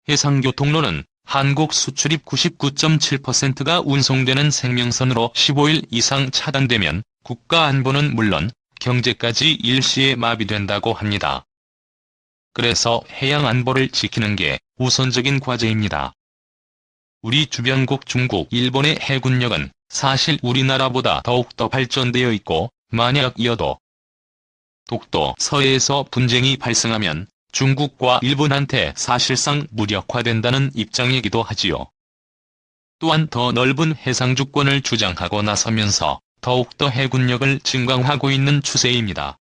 해상교통로는 한국 수출입 99.7%가 운송되는 생명선으로 15일 이상 차단되면 국가 안보는 물론 경제까지 일시에 마비된다고 합니다. 그래서 해양 안보를 지키는 게 우선적인 과제입니다. 우리 주변국 중국, 일본의 해군력은 사실 우리나라보다 더욱더 발전되어 있고, 만약 이어도 독도 서해에서 분쟁이 발생하면 중국과 일본한테 사실상 무력화된다는 입장이기도 하지요. 또한 더 넓은 해상주권을 주장하고 나서면서 더욱더 해군력을 증강하고 있는 추세입니다.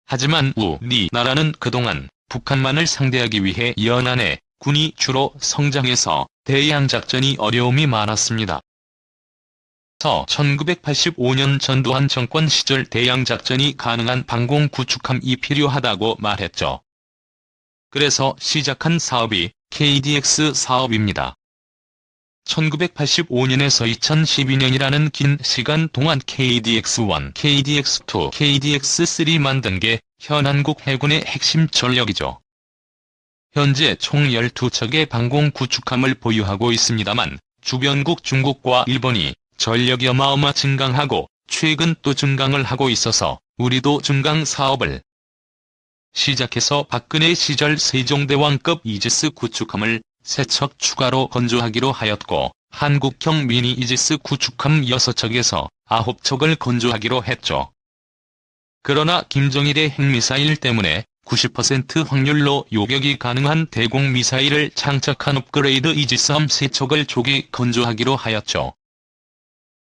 하지만 우리나라는 그동안 북한만을 상대하기 위해 연안에 군이 주로 성장해서 대양작전이 어려움이 많았습니다. 1985년 전두환 정권 시절 대양작전이 가능한 방공 구축함이 필요하다고 말했죠. 그래서 시작한 사업이 KDX 사업입니다. 1985년에서 2012년이라는 긴 시간 동안 KDX-1, KDX-2, KDX-3 만든 게 현 한국 해군의 핵심 전력이죠. 현재 총 12척의 방공 구축함을 보유하고 있습니다만 주변국 중국과 일본이 전력이 어마어마 증강하고 최근 또 증강을 하고 있어서 우리도 증강 사업을 시작해서 박근혜 시절 세종대왕급 이지스 구축함을 3척 추가로 건조하기로 하였고 한국형 미니 이지스 구축함 6척에서 9척을 건조하기로 했죠. 그러나 김정일의 핵미사일 때문에 90% 확률로 요격이 가능한 대공미사일을 장착한 업그레이드 이지스함 3척을 조기 건조하기로 하였죠.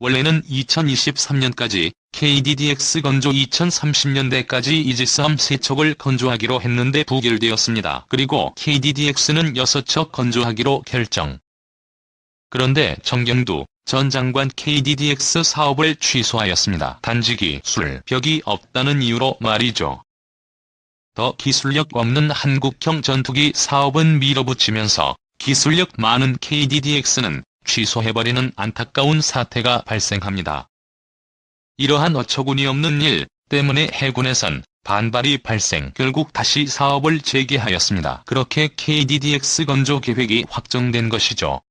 원래는 2023년까지 KDDX 건조 2030년대까지 이지스함 3척을 건조하기로 했는데 부결되었습니다. 그리고 KDDX는 6척 건조하기로 결정. 그런데 정경두 전 장관 KDDX 사업을 취소하였습니다. 단지 기술벽이 없다는 이유로 말이죠. 더 기술력 없는 한국형 전투기 사업은 밀어붙이면서 기술력 많은 KDDX는 취소해버리는 안타까운 사태가 발생합니다. 이러한 어처구니 없는 일 때문에 해군에선 반발이 발생, 결국 다시 사업을 재개하였습니다. 그렇게 KDDX 건조 계획이 확정된 것이죠.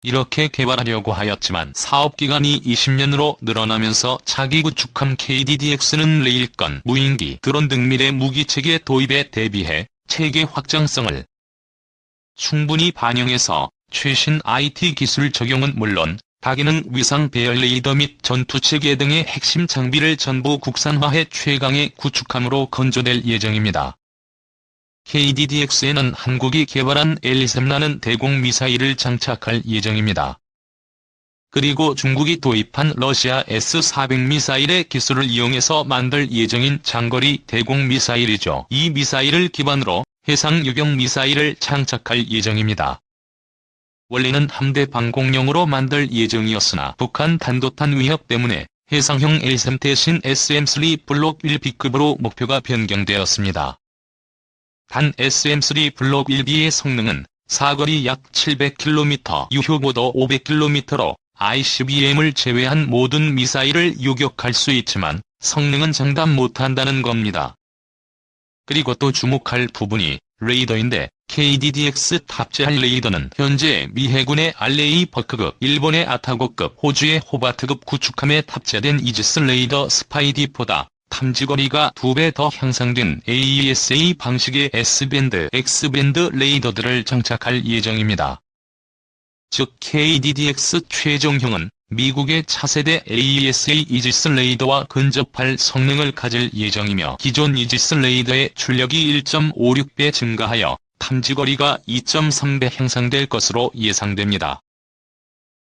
이렇게 개발하려고 하였지만 사업기간이 20년으로 늘어나면서 차기 구축함 KDDX는 레일건, 무인기, 드론 등 미래 무기체계 도입에 대비해 체계 확장성을 충분히 반영해서 최신 IT 기술 적용은 물론 다기능 위상 배열 레이더 및 전투체계 등의 핵심 장비를 전부 국산화해 최강의 구축함으로 건조될 예정입니다. KDDX에는 한국이 개발한 L-3라는 대공미사일을 장착할 예정입니다. 그리고 중국이 도입한 러시아 S-400 미사일의 기술을 이용해서 만들 예정인 장거리 대공미사일이죠. 이 미사일을 기반으로 해상 요격 미사일을 장착할 예정입니다. 원래는 함대 방공용으로 만들 예정이었으나 북한 단도탄 위협 때문에 해상형 L-3 대신 SM-3 블록 1B급으로 목표가 변경되었습니다. 단 SM-3 블록 1B의 성능은 사거리 약 700km, 유효고도 500km로 ICBM을 제외한 모든 미사일을 요격할 수 있지만 성능은 장담 못한다는 겁니다. 그리고 또 주목할 부분이 레이더인데 KDDX 탑재할 레이더는 현재 미 해군의 알레이버크급, 일본의 아타고급, 호주의 호바트급 구축함에 탑재된 이지스 레이더 스파이디보다 탐지거리가 2배 더 향상된 AESA 방식의 S밴드, X밴드 레이더들을 장착할 예정입니다. 즉 KDDX 최종형은 미국의 차세대 AESA 이지스 레이더와 근접할 성능을 가질 예정이며 기존 이지스 레이더의 출력이 1.56배 증가하여 탐지거리가 2.3배 향상될 것으로 예상됩니다.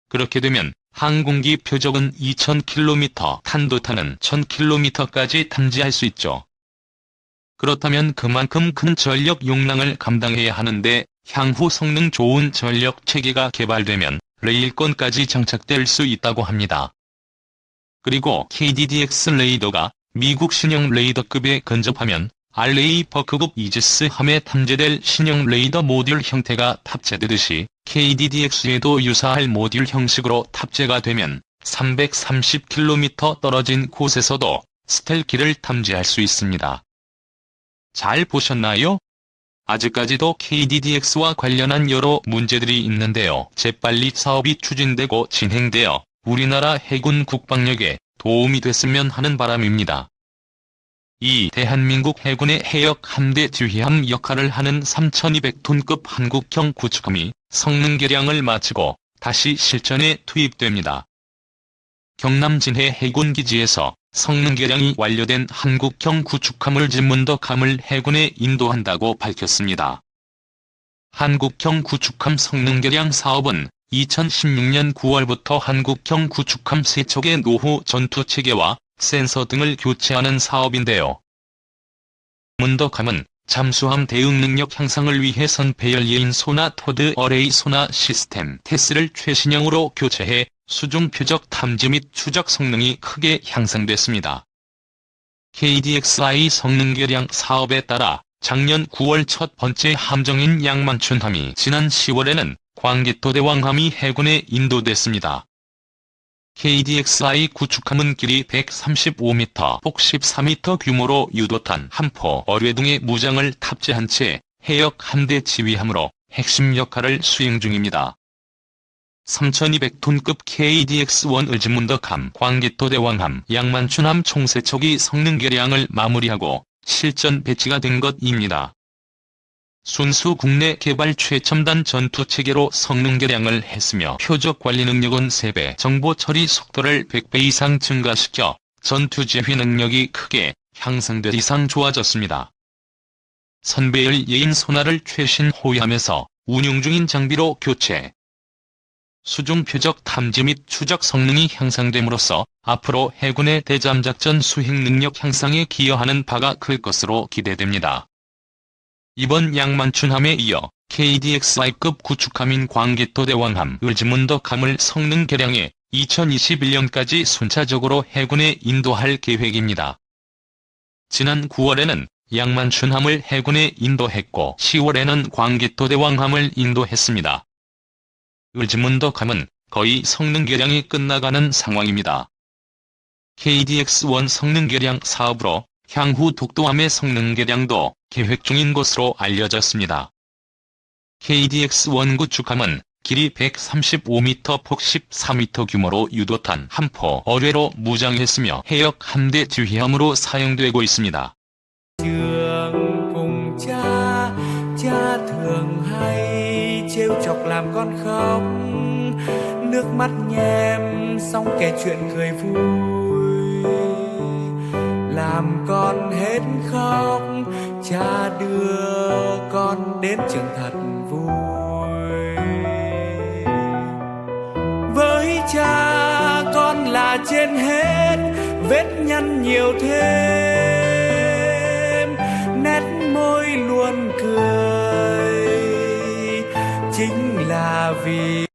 그렇게 되면 항공기 표적은 2000km, 탄도탄은 1000km까지 탐지할 수 있죠. 그렇다면 그만큼 큰 전력 용량을 감당해야 하는데 향후 성능 좋은 전력 체계가 개발되면 레일건까지 장착될 수 있다고 합니다. 그리고 KDDX 레이더가 미국 신형 레이더급에 근접하면 알레이버크급 이지스함에 탑재될 신형 레이더 모듈 형태가 탑재되듯이 KDDX에도 유사할 모듈 형식으로 탑재가 되면 330km 떨어진 곳에서도 스텔키를 탐지할 수 있습니다. 잘 보셨나요? 아직까지도 KDDX와 관련한 여러 문제들이 있는데요. 재빨리 사업이 추진되고 진행되어 우리나라 해군 국방력에 도움이 됐으면 하는 바람입니다. 이 대한민국 해군의 해역 함대 지휘함 역할을 하는 3200톤급 한국형 구축함이 성능 개량을 마치고 다시 실전에 투입됩니다. 경남 진해 해군기지에서 성능 개량이 완료된 한국형 구축함을 진문덕함을 해군에 인도한다고 밝혔습니다. 한국형 구축함 성능 개량 사업은 2016년 9월부터 한국형 구축함 3척의 노후 전투체계와 센서 등을 교체하는 사업인데요. 문덕함은 잠수함 대응 능력 향상을 위해 선폐열 예인 소나 토드 어레이 소나 시스템 테스를 최신형으로 교체해 수중 표적 탐지 및 추적 성능이 크게 향상됐습니다. KDXI 성능 개량 사업에 따라 작년 9월 첫 번째 함정인 양만춘함이 지난 10월에는 광개토대왕함이 해군에 인도됐습니다. KDXI 구축함은 길이 135m, 폭 14m 규모로 유도탄, 함포, 어뢰 등의 무장을 탑재한 채 해역 함대 지휘함으로 핵심 역할을 수행 중입니다. 3200톤급 KDX-1 을지문덕함, 광개토대왕함, 양만춘함 총 3척이 성능 개량을 마무리하고 실전 배치가 된 것입니다. 순수 국내 개발 최첨단 전투체계로 성능 개량을 했으며 표적 관리 능력은 3배, 정보 처리 속도를 100배 이상 증가시켜 전투 지휘 능력이 크게 향상돼 이상 좋아졌습니다. 선배열 예인 소나를 최신 호위함에서 운용 중인 장비로 교체. 수중 표적 탐지 및 추적 성능이 향상됨으로써 앞으로 해군의 대잠작전 수행 능력 향상에 기여하는 바가 클 것으로 기대됩니다. 이번 양만춘함에 이어 KDXI급 구축함인 광개토대왕함, 을지문덕함을 성능 개량해 2021년까지 순차적으로 해군에 인도할 계획입니다. 지난 9월에는 양만춘함을 해군에 인도했고 10월에는 광개토대왕함을 인도했습니다. 을지문덕함은 거의 성능 개량이 끝나가는 상황입니다. KDX-1 성능 개량 사업으로 향후 독도함의 성능 개량도 계획 중인 것으로 알려졌습니다. KDX-1 구축함은 길이 135m, 폭 14m 규모로 유도탄, 함포, 어뢰로 무장했으며 해역 함대 지휘함으로 사용되고 있습니다. Cha thường hay trêu chọc làm con khóc, nước mắt nhem xong kể chuyện cười vui, làm con hết khóc. Cha đưa con đến trường thật vui, với cha con là trên hết, vết nhăn nhiều thêm, nét môi luôn cười, chính là vì